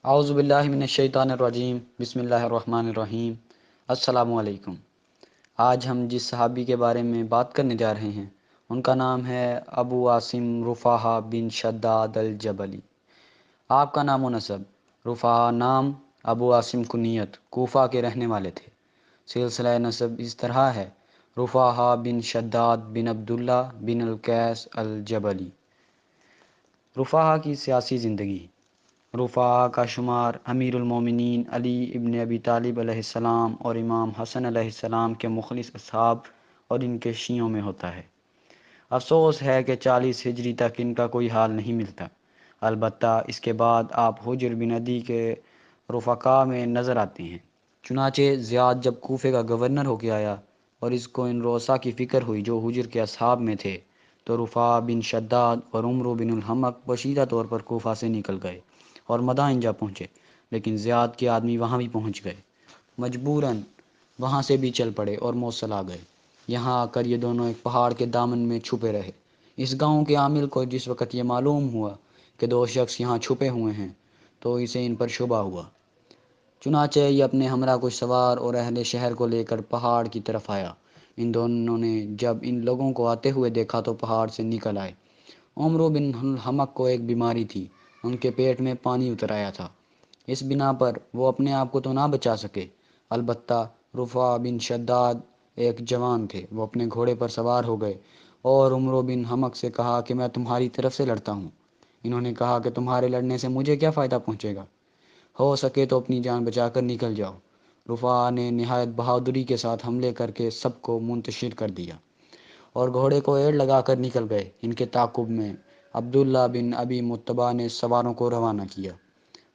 اعوذ باللہ من الشیطان الرجیم، بسم اللہ الرحمن الرحیم۔ السلام علیکم۔ آج ہم جس صحابی کے بارے میں بات کرنے جا رہے ہیں ان کا نام ہے ابو عاصم رفاحہ بن شداد الجبلی۔ آپ کا نام و نسب: رفاحہ نام، ابو عاصم کنیت، کوفہ کے رہنے والے تھے۔ سلسلہ نسب اس طرح ہے: رفاحہ بن شداد بن عبداللہ بن القیس الجبلی۔ رفاحہ کی سیاسی زندگی: رفاحہ کا شمار امیر المومنین علی ابن ابی طالب علیہ السلام اور امام حسن علیہ السلام کے مخلص اصحاب اور ان کے شیعوں میں ہوتا ہے۔ افسوس ہے کہ 40 ہجری تک ان کا کوئی حال نہیں ملتا، البتہ اس کے بعد آپ حجر بن عدی کے رفقا میں نظر آتے ہیں۔ چنانچہ زیاد جب کوفے کا گورنر ہو کے آیا اور اس کو ان روسا کی فکر ہوئی جو حجر کے اصحاب میں تھے، تو رفاحہ بن شداد اور عمرو بن الحمق پوشیدہ طور پر کوفہ سے نکل گئے اور مدائن جا پہنچے، لیکن زیاد کے آدمی وہاں بھی پہنچ گئے۔ مجبوراً وہاں سے بھی چل پڑے اور موصل آ گئے۔ یہاں آ کر یہ دونوں ایک پہاڑ کے دامن میں چھپے رہے۔ اس گاؤں کے عامل کو جس وقت یہ معلوم ہوا کہ دو شخص یہاں چھپے ہوئے ہیں تو اسے ان پر شبہ ہوا۔ چنانچہ یہ اپنے ہمراہ کچھ سوار اور اہل شہر کو لے کر پہاڑ کی طرف آیا۔ ان دونوں نے جب ان لوگوں کو آتے ہوئے دیکھا تو پہاڑ سے نکل آئے۔ عمرو بن الحمق کو ایک بیماری تھی، ان کے پیٹ میں پانی اتر آیا تھا۔ اس بنا پر وہ اپنے آپ کو تو نہ بچا سکے، البتہ رفاحہ بن شداد ایک جوان تھے، وہ اپنے گھوڑے پر سوار ہو گئے اور عمرو بن حمق سے کہا کہ میں تمہاری طرف سے لڑتا ہوں۔ انہوں نے کہا کہ تمہارے لڑنے سے مجھے کیا فائدہ پہنچے گا، ہو سکے تو اپنی جان بچا کر نکل جاؤ۔ رفاحہ نے نہایت بہادری کے ساتھ حملے کر کے سب کو منتشر کر دیا اور گھوڑے کو ایڑ لگا کر نکل گئے۔ ان کے تعاقب میں عبداللہ بن ابی متبع نے سواروں کو روانہ کیا،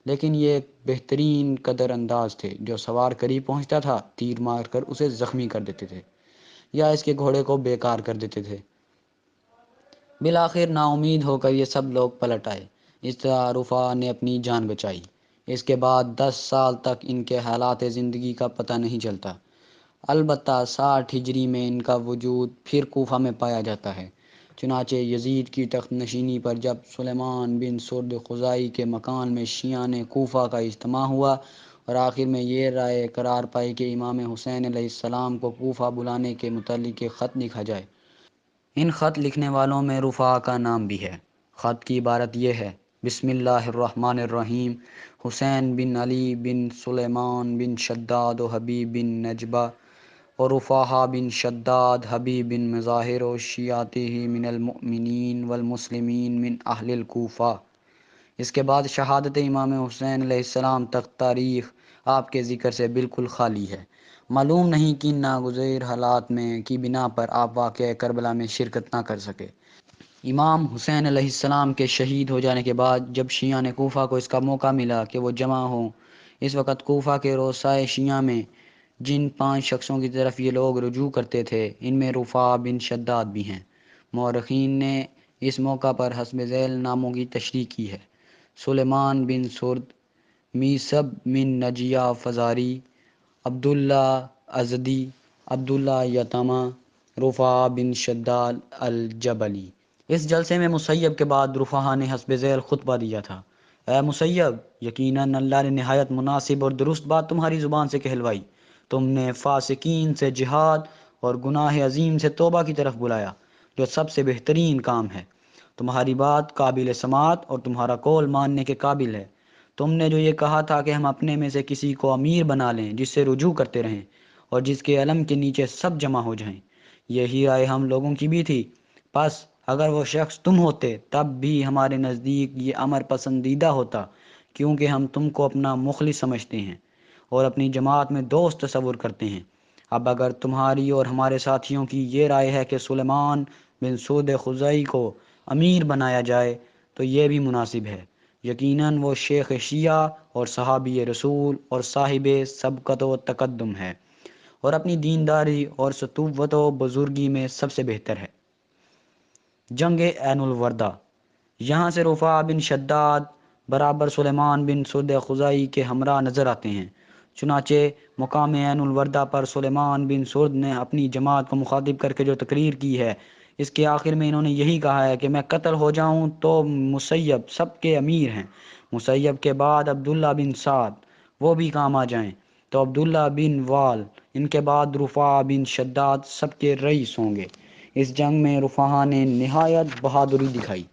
لیکن یہ ایک بہترین قدر انداز تھے جو سوار قریب پہنچتا تھا تیر مار کر اسے زخمی کر دیتے تھے یا اس کے گھوڑے کو بیکار کر دیتے تھے۔ بالآخر نا امید ہو کر یہ سب لوگ پلٹ آئے۔ اس طرح رفاحہ نے اپنی جان بچائی۔ اس کے بعد 10 سال تک ان کے حالات زندگی کا پتہ نہیں چلتا، البتہ 60 ہجری میں ان کا وجود پھر کوفہ میں پایا جاتا ہے۔ چنانچہ یزید کی تخت نشینی پر جب سلیمان بن سرد خزائی کے مکان میں شیعان کوفہ کا اجتماع ہوا اور آخر میں یہ رائے قرار پائی کہ امام حسین علیہ السلام کو کوفہ بلانے کے متعلق ایک خط لکھا جائے۔ ان خط لکھنے والوں میں رفاحہ کا نام بھی ہے۔ خط کی عبارت یہ ہے: بسم اللہ الرحمن الرحیم، حسین بن علی بن سلیمان بن شداد و حبیب بن نجبہ و رفاحہ بن شداد حبیب بن مظاہر و شیعاتہ من المؤمنین والمسلمین من اہل الکوفہ۔ اس کے بعد شہادت امام حسین علیہ السلام تک تاریخ آپ کے ذکر سے بالکل خالی ہے۔ معلوم نہیں کن ناگزیر حالات میں کی بنا پر آپ واقعہ کربلا میں شرکت نہ کر سکے۔ امام حسین علیہ السلام کے شہید ہو جانے کے بعد جب شیعہ نے کوفہ کو اس کا موقع ملا کہ وہ جمع ہوں، اس وقت کوفہ کے روسائے شیعہ میں جن 5 شخصوں کی طرف یہ لوگ رجوع کرتے تھے ان میں رفاحہ بن شداد بھی ہیں۔ مورخین نے اس موقع پر حسب ذیل ناموں کی تشریح کی ہے: سلیمان بن سرد، میثب من نجیہ فزاری، عبداللہ ازدی، عبداللہ یتامہ، رفاحہ بن شداد الجبلی۔ اس جلسے میں مسیب کے بعد رفاحہ نے حسب ذیل خطبہ دیا تھا: اے مسیب، یقیناً اللہ نے نہایت مناسب اور درست بات تمہاری زبان سے کہلوائی۔ تم نے فاسقین سے جہاد اور گناہ عظیم سے توبہ کی طرف بلایا، جو سب سے بہترین کام ہے۔ تمہاری بات قابل سماعت اور تمہارا قول ماننے کے قابل ہے۔ تم نے جو یہ کہا تھا کہ ہم اپنے میں سے کسی کو امیر بنا لیں جس سے رجوع کرتے رہیں اور جس کے علم کے نیچے سب جمع ہو جائیں، یہی رائے ہم لوگوں کی بھی تھی۔ پس اگر وہ شخص تم ہوتے تب بھی ہمارے نزدیک یہ امر پسندیدہ ہوتا، کیونکہ ہم تم کو اپنا مخلص سمجھتے ہیں اور اپنی جماعت میں دوست تصور کرتے ہیں۔ اب اگر تمہاری اور ہمارے ساتھیوں کی یہ رائے ہے کہ سلیمان بن سود خزائی کو امیر بنایا جائے تو یہ بھی مناسب ہے۔ یقیناً وہ شیخ شیعہ اور صحابی رسول اور صاحب سبقت و تقدم ہے اور اپنی دینداری اور سطوت و بزرگی میں سب سے بہتر ہے۔ جنگ عین الوردہ: یہاں سے رفاحہ بن شداد برابر سلیمان بن سرد خزائی کے ہمراہ نظر آتے ہیں۔ چنانچہ مقام عین الوردہ پر سلیمان بن سرد نے اپنی جماعت کو مخاطب کر کے جو تقریر کی ہے، اس کے آخر میں انہوں نے یہی کہا ہے کہ میں قتل ہو جاؤں تو مسیب سب کے امیر ہیں، مسیب کے بعد عبداللہ بن سعد وہ بھی کام آ جائیں تو عبداللہ بن وال، ان کے بعد رفاع بن شداد سب کے رئیس ہوں گے۔ اس جنگ میں رفاع نے نہایت بہادری دکھائی۔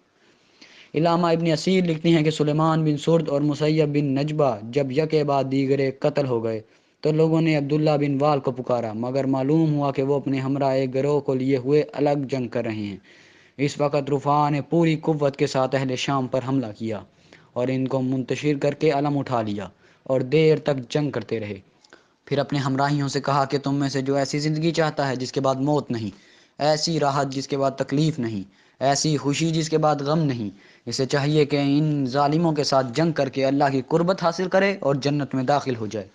علامہ ابن اسیر لکھتے ہیں کہ سلیمان بن سرد اور مسیب بن نجبہ جب یکے بعد دیگرے قتل ہو گئے تو لوگوں نے عبداللہ بن وال کو پکارا، مگر معلوم ہوا کہ وہ اپنے ہمراہ ایک گروہ کو لیے ہوئے الگ جنگ کر رہے ہیں۔ اس وقت رفاع نے پوری قوت کے ساتھ اہل شام پر حملہ کیا اور ان کو منتشر کر کے علم اٹھا لیا اور دیر تک جنگ کرتے رہے۔ پھر اپنے ہمراہیوں سے کہا کہ تم میں سے جو ایسی زندگی چاہتا ہے جس کے بعد موت نہیں، ایسی راحت جس کے بعد تکلیف نہیں، ایسی خوشی جس کے بعد غم نہیں، اسے چاہیے کہ ان ظالموں کے ساتھ جنگ کر کے اللہ کی قربت حاصل کرے اور جنت میں داخل ہو جائے۔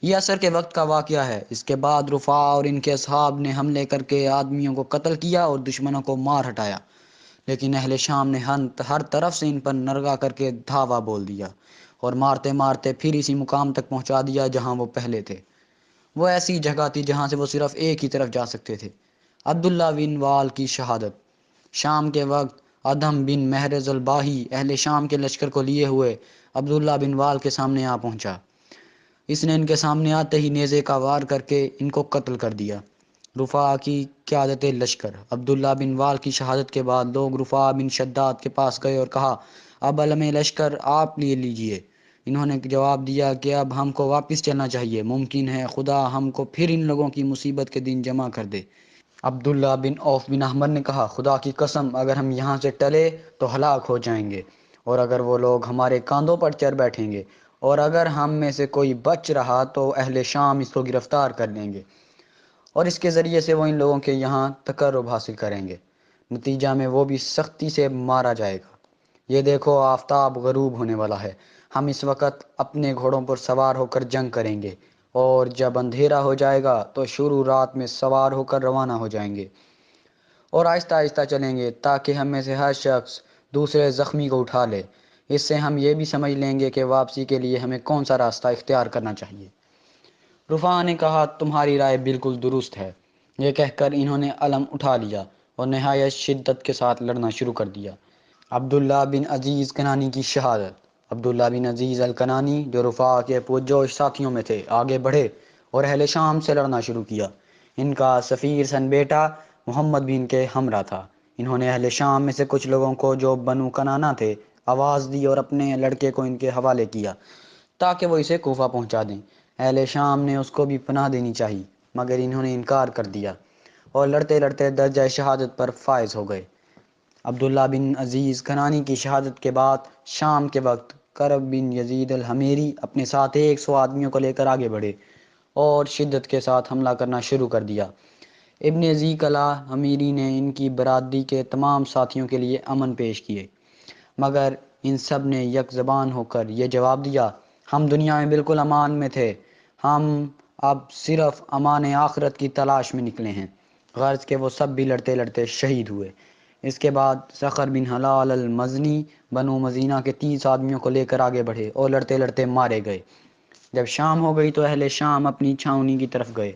یہ عصر کے وقت کا واقعہ ہے۔ اس کے بعد رفاع اور ان کے اصحاب نے حملے کر کے آدمیوں کو قتل کیا اور دشمنوں کو مار ہٹایا، لیکن اہل شام نے ہر طرف سے ان پر نرغہ کر کے دھاوا بول دیا اور مارتے مارتے پھر اسی مقام تک پہنچا دیا جہاں وہ پہلے تھے۔ وہ ایسی جگہ تھی جہاں سے وہ صرف ایک ہی طرف جا سکتے تھے۔ عبداللہ بن وال کی شہادت۔ شام کے وقت ادھم بن محرز الباہی اہل شام کے لشکر کو لیے ہوئے عبداللہ بن وال کے سامنے آ پہنچا۔ اس نے ان کے سامنے آتے ہی نیزے کا وار کر کے ان کو قتل کر دیا۔ رفاع کی قیادت لشکر۔ عبداللہ بن وال کی شہادت کے بعد لوگ رفاع بن شداد کے پاس گئے اور کہا، اب علم لشکر آپ لے لیجئے۔ انہوں نے جواب دیا کہ اب ہم کو واپس چلنا چاہیے، ممکن ہے خدا ہم کو پھر ان لوگوں کی مصیبت کے دن جمع کر دے۔ عبداللہ بن عوف بن احمد نے کہا، خدا کی قسم اگر ہم یہاں سے ٹلے تو ہلاک ہو جائیں گے، اور اگر وہ لوگ ہمارے کاندھوں پر چڑھ بیٹھیں گے، اور اگر ہم میں سے کوئی بچ رہا تو اہل شام اس کو گرفتار کر لیں گے اور اس کے ذریعے سے وہ ان لوگوں کے یہاں تقرب حاصل کریں گے، نتیجہ میں وہ بھی سختی سے مارا جائے گا۔ یہ دیکھو آفتاب غروب ہونے والا ہے، ہم اس وقت اپنے گھوڑوں پر سوار ہو کر جنگ کریں گے، اور جب اندھیرا ہو جائے گا تو شروع رات میں سوار ہو کر روانہ ہو جائیں گے اور آہستہ آہستہ چلیں گے تاکہ ہم میں سے ہر شخص دوسرے زخمی کو اٹھا لے۔ اس سے ہم یہ بھی سمجھ لیں گے کہ واپسی کے لیے ہمیں کون سا راستہ اختیار کرنا چاہیے۔ رفاع نے کہا، تمہاری رائے بالکل درست ہے۔ یہ کہہ کر انہوں نے علم اٹھا لیا اور نہایت شدت کے ساتھ لڑنا شروع کر دیا۔ عبداللہ بن عزیز کنانی کی شہادت۔ عبداللہ بن عزیز الکنانی جو رفاع کے پرجوش ساتھیوں میں تھے آگے بڑھے اور اہل شام سے لڑنا شروع کیا۔ ان کا سفیر سن بیٹا محمد بن کے ہمراہ تھا۔ انہوں نے اہل شام میں سے کچھ لوگوں کو جو بنو کنانا تھے آواز دی اور اپنے لڑکے کو ان کے حوالے کیا تاکہ وہ اسے کوفہ پہنچا دیں۔ اہل شام نے اس کو بھی پناہ دینی چاہی، مگر انہوں نے انکار کر دیا اور لڑتے لڑتے درجہ شہادت پر فائز ہو گئے۔ عبداللہ بن عزیز کنانی کی شہادت کے بعد شام کے وقت کرب بن یزید الحمیری اپنے ساتھ 100 آدمیوں کو لے کر آگے بڑھے اور شدت کے ساتھ حملہ کرنا شروع کر دیا۔ ابن ذیقلع حمیری نے ان کی برادری کے تمام ساتھیوں کے لیے امن پیش کیے، مگر ان سب نے یک زبان ہو کر یہ جواب دیا، ہم دنیا میں بالکل امان میں تھے، ہم اب صرف امان آخرت کی تلاش میں نکلے ہیں۔ غرض کہ وہ سب بھی لڑتے لڑتے شہید ہوئے۔ اس کے بعد سخر بن حلال المزنی بنو مزینہ کے 30 آدمیوں کو لے کر آگے بڑھے اور لڑتے لڑتے مارے گئے۔ جب شام ہو گئی تو اہل شام اپنی چھاؤنی کی طرف گئے۔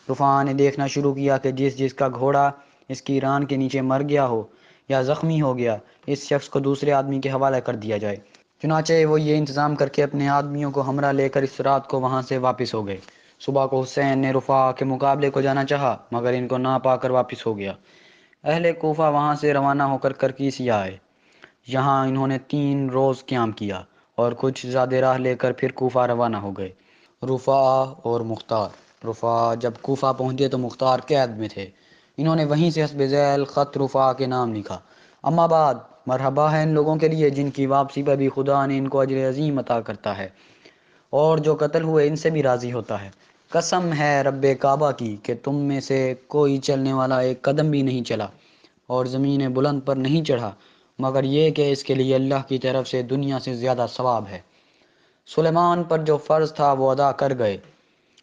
رفاع نے دیکھنا شروع کیا کہ جس جس کا گھوڑا اس کی ران کے نیچے مر گیا ہو یا زخمی ہو گیا، اس شخص کو دوسرے آدمی کے حوالے کر دیا جائے۔ چنانچہ وہ یہ انتظام کر کے اپنے آدمیوں کو ہمراہ لے کر اس رات کو وہاں سے واپس ہو گئے۔ صبح کو حسین نے رفاع کے مقابلے کو جانا چاہا، مگر ان کو نہ پا کر واپس ہو گیا۔ اہل کوفہ وہاں سے روانہ ہو کر کرکیسیہ آئے۔ یہاں انہوں نے 3 روز قیام کیا اور کچھ زیادہ راہ لے کر پھر کوفہ روانہ ہو گئے۔ رفاع اور مختار۔ رفاع جب کوفہ پہنچے تو مختار قید میں تھے۔ انہوں نے وہیں سے حسب ذیل خط رفاع کے نام لکھا، اما بعد، مرحبا ہے ان لوگوں کے لیے جن کی واپسی پر بھی خدا نے ان کو اجر عظیم عطا کرتا ہے، اور جو قتل ہوئے ان سے بھی راضی ہوتا ہے۔ قسم ہے رب کعبہ کی کہ تم میں سے کوئی چلنے والا ایک قدم بھی نہیں چلا اور زمین بلند پر نہیں چڑھا مگر یہ کہ اس کے لیے اللہ کی طرف سے دنیا سے زیادہ ثواب ہے۔ سلیمان پر جو فرض تھا وہ ادا کر گئے،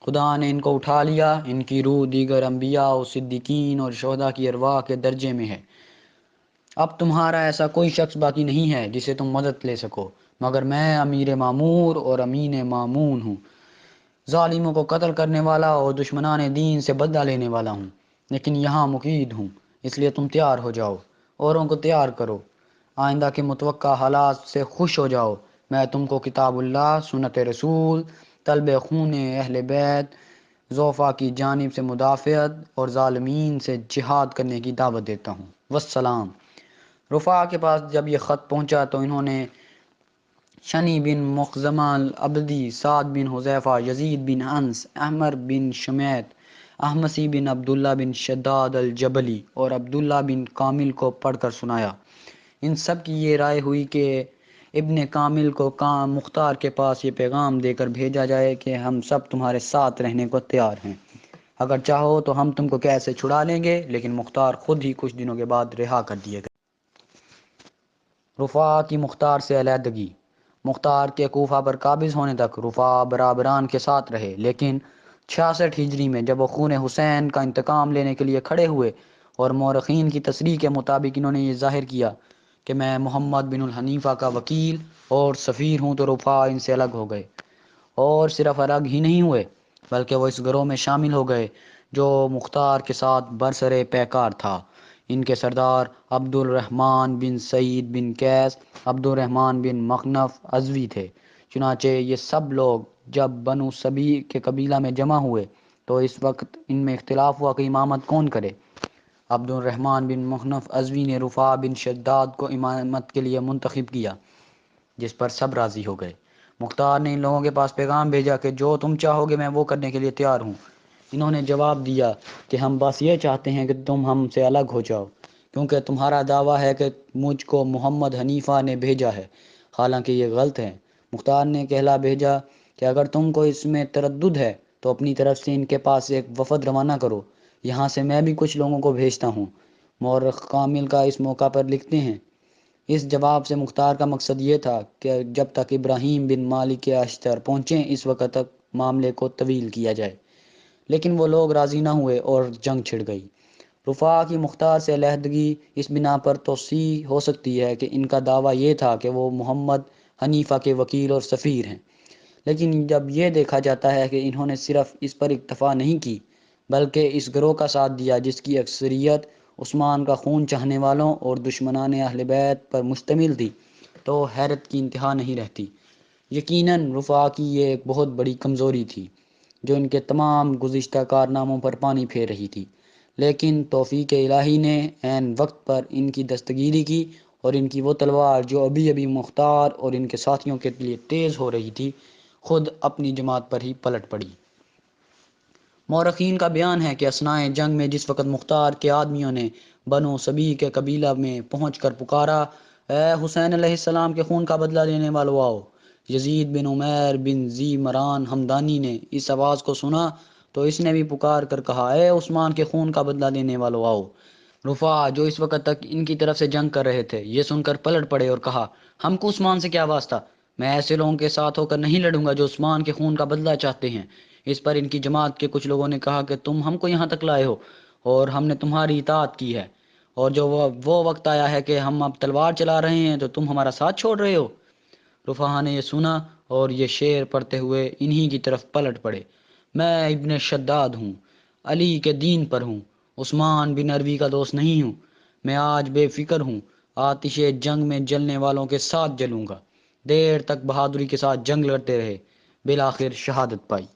خدا نے ان کو اٹھا لیا، ان کی روح دیگر انبیاء و صدیقین اور شہداء کی ارواح کے درجے میں ہے۔ اب تمہارا ایسا کوئی شخص باقی نہیں ہے جسے تم مدد لے سکو، مگر میں امیر معمور اور امین مامون ہوں، ظالموں کو قتل کرنے والا اور دشمنان دین سے بدلہ لینے والا ہوں، لیکن یہاں مقید ہوں، اس لیے تم تیار ہو جاؤ، اوروں کو تیار کرو، آئندہ کے متوقع حالات سے خوش ہو جاؤ، میں تم کو کتاب اللہ، سنت رسول، طلب خون اہل بیت، زوفا کی جانب سے مدافعت اور ظالمین سے جہاد کرنے کی دعوت دیتا ہوں۔ والسلام۔ رفاع کے پاس جب یہ خط پہنچا تو انہوں نے شنی بن مخزمہ العبدی، سعد بن حذیفہ، یزید بن انس، احمر بن شمیت، احمسی بن عبداللہ بن شداد الجبلی اور عبداللہ بن کامل کو پڑھ کر سنایا۔ ان سب کی یہ رائے ہوئی کہ ابن کامل کو مختار کے پاس یہ پیغام دے کر بھیجا جائے کہ ہم سب تمہارے ساتھ رہنے کو تیار ہیں، اگر چاہو تو ہم تم کو کیسے چھڑا لیں گے، لیکن مختار خود ہی کچھ دنوں کے بعد رہا کر دیے گئے۔ رفاع کی مختار سے علیحدگی۔ مختار کے کوفہ پر قابض ہونے تک رفاع برابران کے ساتھ رہے، لیکن 66 ہجری میں جب وہ خون حسین کا انتقام لینے کے لیے کھڑے ہوئے اور مورخین کی تصریح کے مطابق انہوں نے یہ ظاہر کیا کہ میں محمد بن الحنیفہ کا وکیل اور سفیر ہوں، تو رفاع ان سے الگ ہو گئے، اور صرف الگ ہی نہیں ہوئے بلکہ وہ اس گروہ میں شامل ہو گئے جو مختار کے ساتھ برسر پیکار تھا۔ ان کے سردار عبد الرحمن بن سعید بن قیس، عبد الرحمن بن مخنف ازوی تھے۔ چنانچہ یہ سب لوگ جب بنو سبی کے قبیلہ میں جمع ہوئے تو اس وقت ان میں اختلاف ہوا کہ امامت کون کرے۔ عبد الرحمن بن مخنف ازوی نے رفاع بن شداد کو امامت کے لیے منتخب کیا، جس پر سب راضی ہو گئے۔ مختار نے ان لوگوں کے پاس پیغام بھیجا کہ جو تم چاہو گے میں وہ کرنے کے لیے تیار ہوں۔ انہوں نے جواب دیا کہ ہم بس یہ چاہتے ہیں کہ تم ہم سے الگ ہو جاؤ، کیونکہ تمہارا دعویٰ ہے کہ مجھ کو محمد حنیفہ نے بھیجا ہے، حالانکہ یہ غلط ہے۔ مختار نے کہلا بھیجا کہ اگر تم کو اس میں تردد ہے تو اپنی طرف سے ان کے پاس ایک وفد روانہ کرو، یہاں سے میں بھی کچھ لوگوں کو بھیجتا ہوں۔ مورخ کامل کا اس موقع پر لکھتے ہیں، اس جواب سے مختار کا مقصد یہ تھا کہ جب تک ابراہیم بن مالک اشتر پہنچیں اس وقت تک معاملے کو طویل کیا جائے، لیکن وہ لوگ راضی نہ ہوئے اور جنگ چھڑ گئی۔ رفاع کی مختار سے علیحدگی اس بنا پر توثیق ہو سکتی ہے کہ ان کا دعویٰ یہ تھا کہ وہ محمد حنیفہ کے وکیل اور سفیر ہیں، لیکن جب یہ دیکھا جاتا ہے کہ انہوں نے صرف اس پر اکتفا نہیں کی بلکہ اس گروہ کا ساتھ دیا جس کی اکثریت عثمان کا خون چاہنے والوں اور دشمنان اہل بیت پر مشتمل تھی، تو حیرت کی انتہا نہیں رہتی۔ یقیناً رفاع کی یہ ایک بہت بڑی کمزوری تھی جو ان کے تمام گزشتہ کارناموں پر پانی پھیر رہی تھی، لیکن توفیق الہی نے عین وقت پر ان کی دستگیری کی اور ان کی وہ تلوار جو ابھی ابھی مختار اور ان کے ساتھیوں کے لیے تیز ہو رہی تھی خود اپنی جماعت پر ہی پلٹ پڑی۔ مورخین کا بیان ہے کہ اثناء جنگ میں جس وقت مختار کے آدمیوں نے بنو سبی کے قبیلہ میں پہنچ کر پکارا، اے حسین علیہ السلام کے خون کا بدلہ لینے والو آؤ، یزید بن عمیر بن زی مران ہمدانی نے اس آواز کو سنا تو اس نے بھی پکار کر کہا، اے عثمان کے خون کا بدلہ لینے والو آؤ۔ رفاع جو اس وقت تک ان کی طرف سے جنگ کر رہے تھے یہ سن کر پلٹ پڑے اور کہا، ہم کو عثمان سے کیا واسطہ، میں ایسے لوگوں کے ساتھ ہو کر نہیں لڑوں گا جو عثمان کے خون کا بدلہ چاہتے ہیں۔ اس پر ان کی جماعت کے کچھ لوگوں نے کہا کہ تم ہم کو یہاں تک لائے ہو اور ہم نے تمہاری اطاعت کی ہے، اور جو وہ وقت آیا ہے کہ ہم اب تلوار چلا رہے ہیں تو تم ہمارا ساتھ چھوڑ رہے ہو۔ رفاع نے یہ سنا اور یہ شعر پڑھتے ہوئے انہی کی طرف پلٹ پڑے، میں ابن شداد ہوں، علی کے دین پر ہوں، عثمان بن عربی کا دوست نہیں ہوں، میں آج بے فکر ہوں، آتش جنگ میں جلنے والوں کے ساتھ جلوں گا۔ دیر تک بہادری کے ساتھ جنگ لڑتے رہے، بالآخر شہادت پائی۔